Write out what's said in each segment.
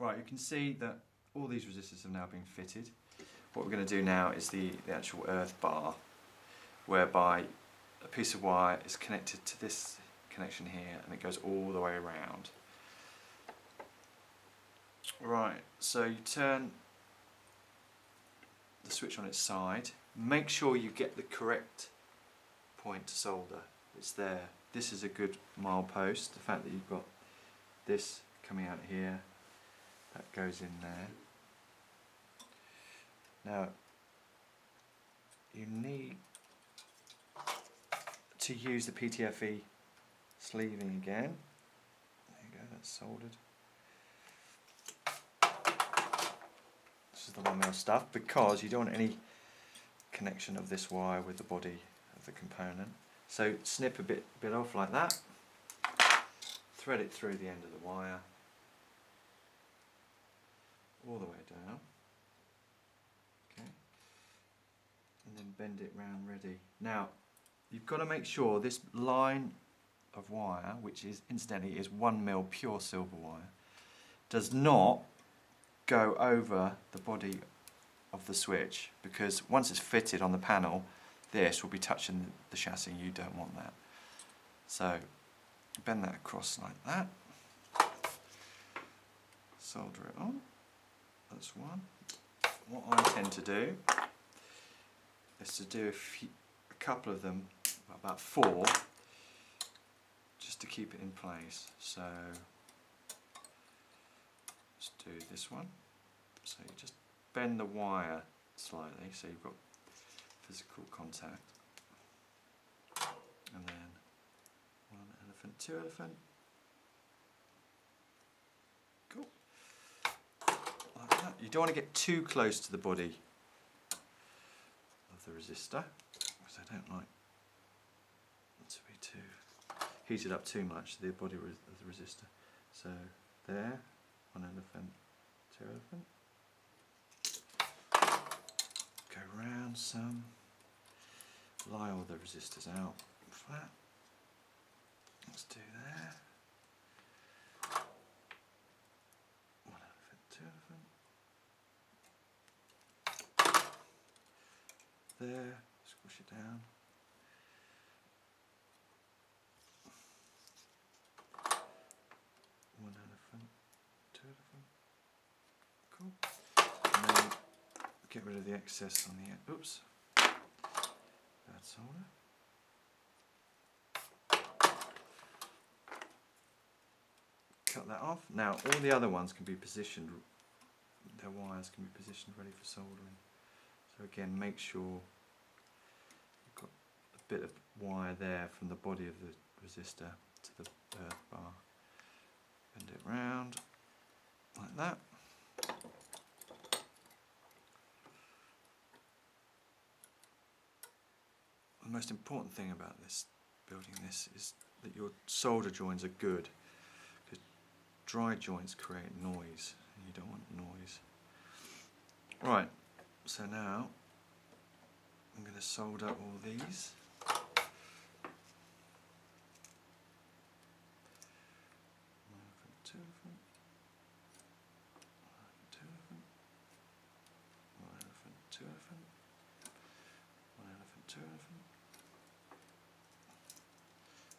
Right, you can see that all these resistors have now been fitted. What we're going to do now is the actual earth bar, whereby a piece of wire is connected to this connection here and it goes all the way around. Right, so you turn the switch on its side. Make sure you get the correct point to solder. It's there. This is a good milepost. The fact that you've got this coming out here, that goes in there. Now you need to use the PTFE sleeving again. There you go, that's soldered. This is the 1mm stuff because you don't want any connection of this wire with the body of the component. So snip a bit off like that, thread it through the end of the wire, all the way down, okay, and then bend it round ready. Now you've got to make sure this line of wire, which is incidentally is 1mm pure silver wire, does not go over the body of the switch, because once it's fitted on the panel, this will be touching the chassis and you don't want that. So bend that across like that, solder it on. That's one. What I tend to do is to do a couple of them, about 4, just to keep it in place. So let's do this one. So you just bend the wire slightly so you've got physical contact, and then 1 elephant, 2 elephant. Cool. Like that. You don't want to get too close to the body of the resistor, because I don't like it to be too heated up too much, the body of the resistor. So there, 1 elephant, 2 elephant. Go round some, lie all the resistors out flat. Let's do there. 1 elephant, 2 elephant. There, squish it down. 1 elephant, 2 elephant. Cool. And then get rid of the excess on the end. Oops. Bad solder. Cut that off. Now all the other ones can be positioned, their wires can be positioned ready for soldering. So again, make sure you've got a bit of wire there from the body of the resistor to the earth bar. Bend it round like that. The most important thing about this, building this, is that your solder joints are good, because dry joints create noise and you don't want noise. Right, so now I'm going to solder all these.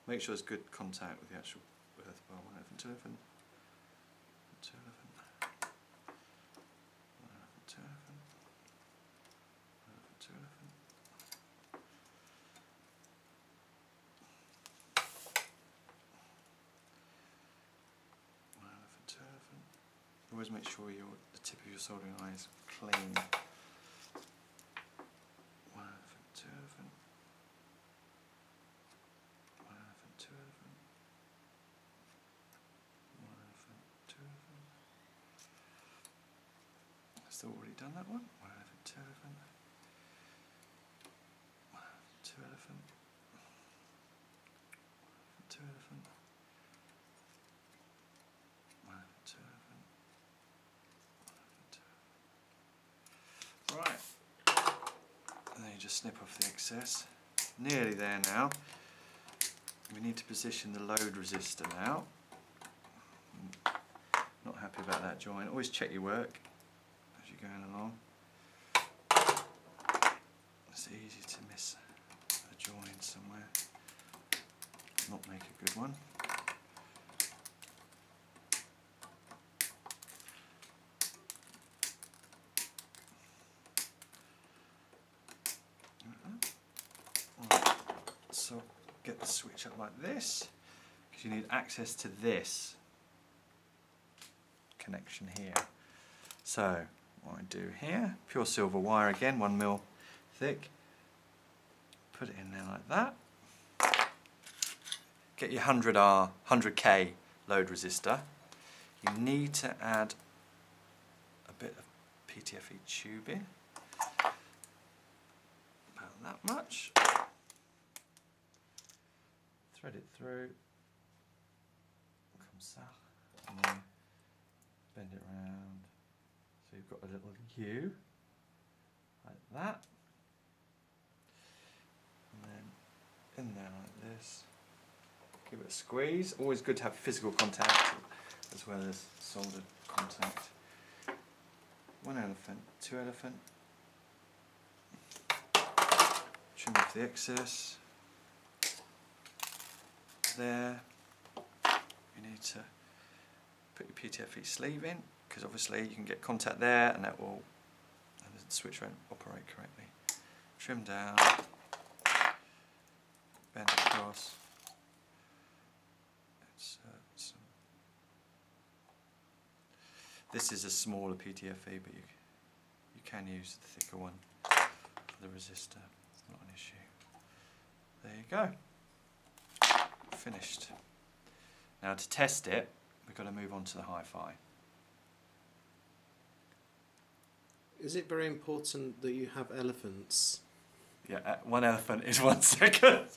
Make sure there's good contact with the actual earth bar. 1 elephant, 2 elephant, 2 elephant, 1 elephant, 2 elephant, 1 elephant, 2 elephant. Always make sure the tip of your soldering iron is clean. 1 elephant, 2 elephant. 1 elephant, 2 elephant. 1 elephant, 2 elephant. I've still already done that one. 1 elephant, 2 elephant. 1 elephant, 2 elephant. 1 elephant, 2 elephant. 1 elephant, 2 elephant. Right, and then you just snip off the excess. Nearly there now. We need to position the load resistor now. Not happy happy about that join. Always check your work as you're going along. It's easy to miss a join somewhere, not make a good one. Right. So get the switch up like this, because you need access to this connection here. So what I do here, pure silver wire again, 1mm thick, put it in there like that. Get your 100R, 100K load resistor. You need to add a bit of PTFE tubing, about that much. Thread it through, comme ça, and then bend it round. So you've got a little U, like that. And then in there like this. Give it a squeeze. Always good to have physical contact as well as soldered contact. 1 elephant, 2 elephant. Trim off the excess. There. You need to put your PTFE sleeve in, because obviously you can get contact there and that will, and the switch won't operate correctly. Trim down, bend across. This is a smaller PTFE, but you can use the thicker one for the resistor. It's not an issue. There you go. Finished. Now to test it, we've got to move on to the hi-fi. Is it very important that you have elephants? Yeah, 1 elephant is 1 second.